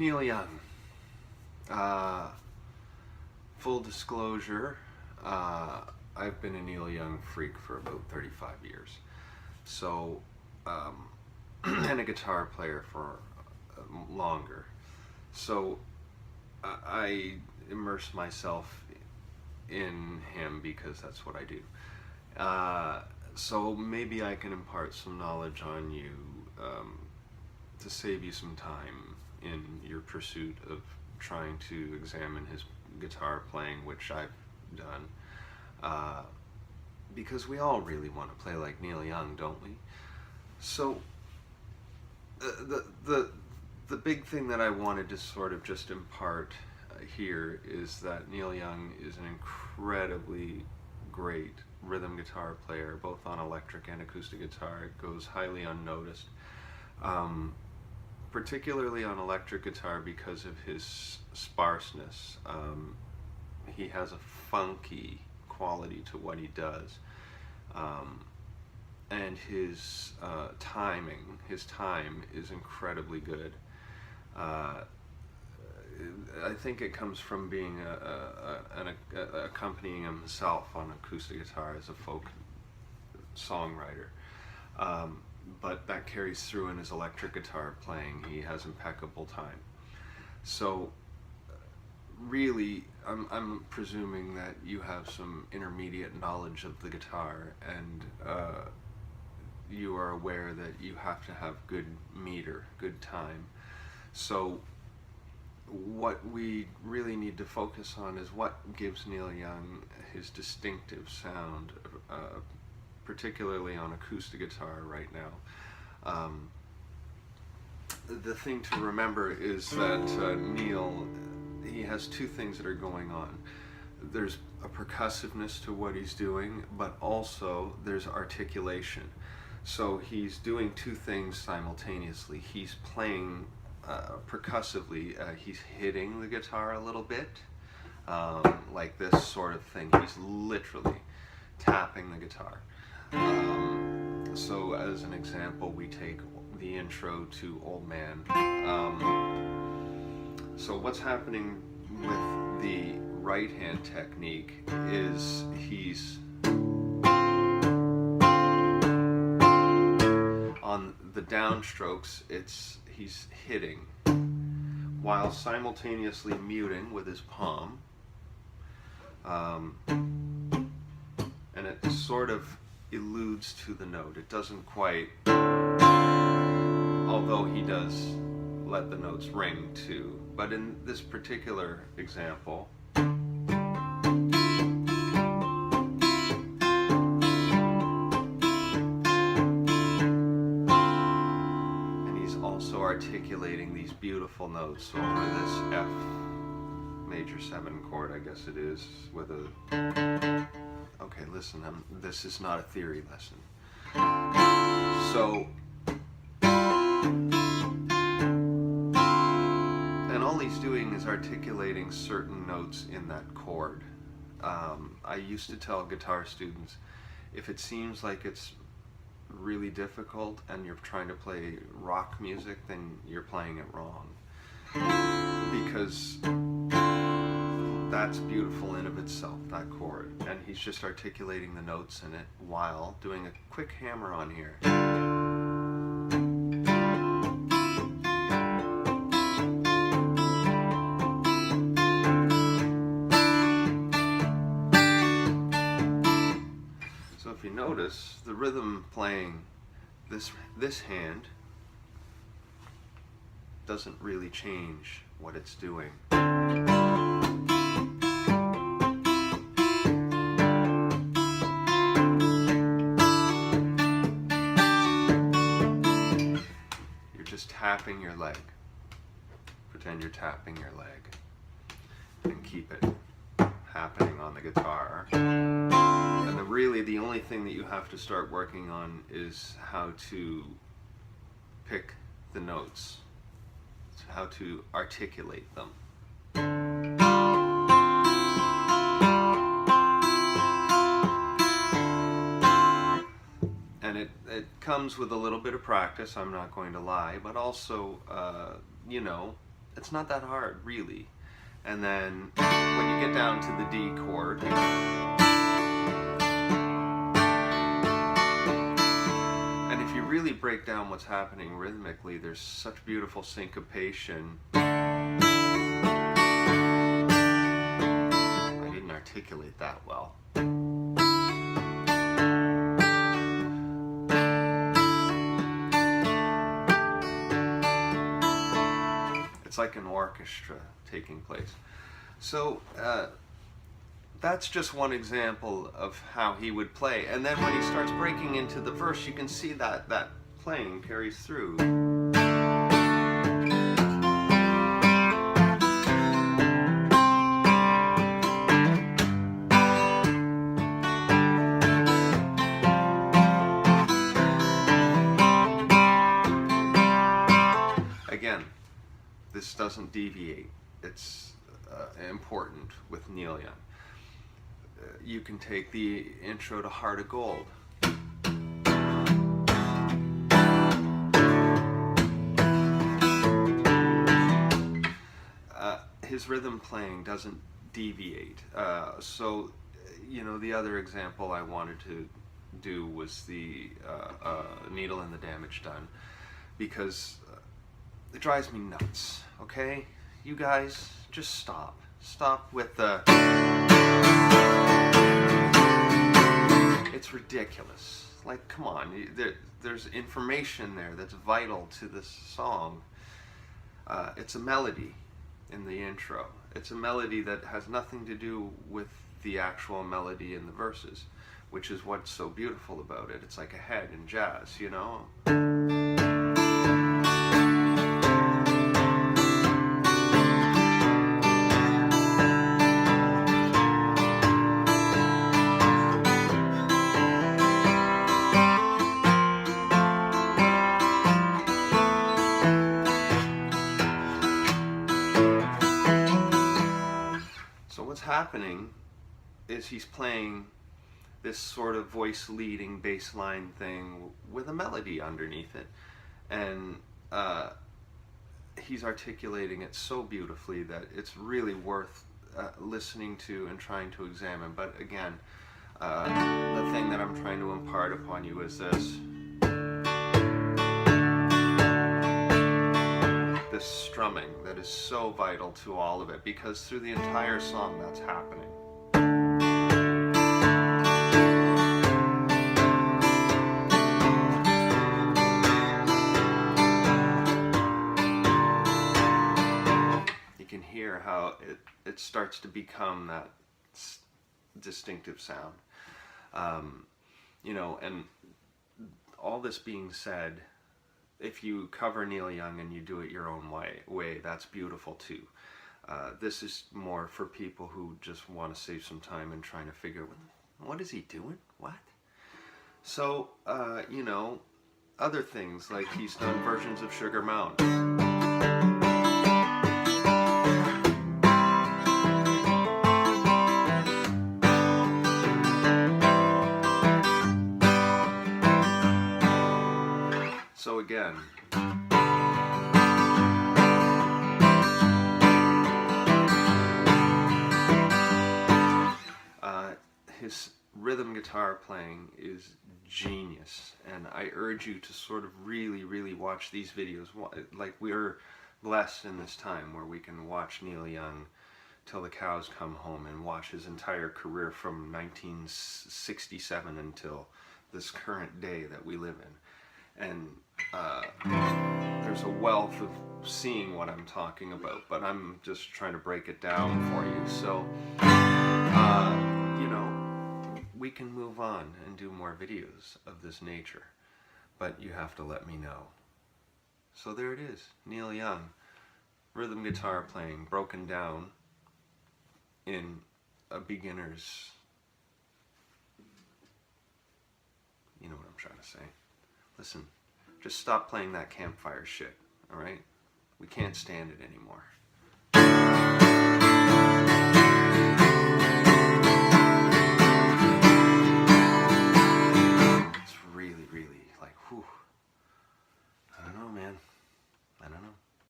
Neil Young. Full disclosure, I've been a Neil Young freak for about 35 years. So, and a guitar player for longer. So, I immerse myself in him because that's what I do. So maybe I can impart some knowledge on you to save you some time in your pursuit of trying to examine his guitar playing, which I've done. Because we all really want to play like Neil Young, don't we? So the big thing that I wanted to sort of just impart here is that Neil Young is an incredibly great rhythm guitar player, both on electric and acoustic guitar. It goes highly unnoticed, particularly on electric guitar because of his sparseness. He has a funky quality to what he does, and his time is incredibly good. I think it comes from being accompanying himself on acoustic guitar as a folk songwriter, but that carries through in his electric guitar playing. He has impeccable time. So really, I'm presuming that you have some intermediate knowledge of the guitar, and you are aware that you have to have good meter, good time. So what we really need to focus on is what gives Neil Young his distinctive sound, particularly on acoustic guitar right now. The thing to remember is that Neil, he has two things that are going on. There's a percussiveness to what he's doing, but also there's articulation. So he's doing two things simultaneously. He's playing percussively, he's hitting the guitar a little bit, like this sort of thing. He's literally tapping the guitar. So as an example, we take the intro to Old Man. So what's happening with the right hand technique is he's on the downstrokes, he's hitting while simultaneously muting with his palm, and it sort of alludes to the note. It doesn't quite, although he does let the notes ring too. But in this particular example, articulating these beautiful notes over this F major 7 chord, I guess it is, with a... Okay, listen, this is not a theory lesson. So, and all he's doing is articulating certain notes in that chord. I used to tell guitar students, if it seems like it's really difficult and you're trying to play rock music, then you're playing it wrong, because that's beautiful in of itself, that chord, and he's just articulating the notes in it while doing a quick hammer on here. If you notice, the rhythm playing this hand doesn't really change what it's doing. You're just tapping your leg. Pretend you're tapping your leg, and keep it happening on the guitar. And really the only thing that you have to start working on is how to pick the notes, how to articulate them. And it comes with a little bit of practice, I'm not going to lie, but also, you know, It's not that hard, really. And then when you get down to the D chord, and if you really break down what's happening rhythmically, there's such beautiful syncopation. I didn't articulate that well. It's like an orchestra taking place. So that's just one example of how he would play. And then when he starts breaking into the verse, you can see that playing carries through. Again, this doesn't deviate. It's important with Neil Young. You can take the intro to Heart of Gold. His rhythm playing doesn't deviate. So, you know, the other example I wanted to do was the Needle and the Damage Done, because it drives me nuts, okay? You guys, just stop. Stop with the... It's ridiculous. Like, come on. There's information there that's vital to this song. It's a melody in the intro. It's a melody that has nothing to do with the actual melody in the verses, which is what's so beautiful about it. It's like a head in jazz, you know? What's happening is he's playing this sort of voice leading bass line thing with a melody underneath it, and he's articulating it so beautifully that it's really worth listening to and trying to examine. But again, the thing that I'm trying to impart upon you is this strumming that is so vital to all of it, because through the entire song that's happening. You can hear how it starts to become that distinctive sound. You know, and all this being said, if you cover Neil Young and you do it your own way, that's beautiful too. This is more for people who just want to save some time and trying to figure out, what is he doing? What? So, you know, other things, like he's done versions of Sugar Mountain. So again, his rhythm guitar playing is genius, and I urge you to sort of really watch these videos. Like, we're blessed in this time where we can watch Neil Young till the cows come home and watch his entire career from 1967 until this current day that we live in. And there's a wealth of seeing what I'm talking about, but I'm just trying to break it down for you. So, you know, we can move on and do more videos of this nature, but you have to let me know. So there it is, Neil Young, rhythm guitar playing, broken down in a beginner's, you know what I'm trying to say. Listen, just stop playing that campfire shit, alright? We can't stand it anymore.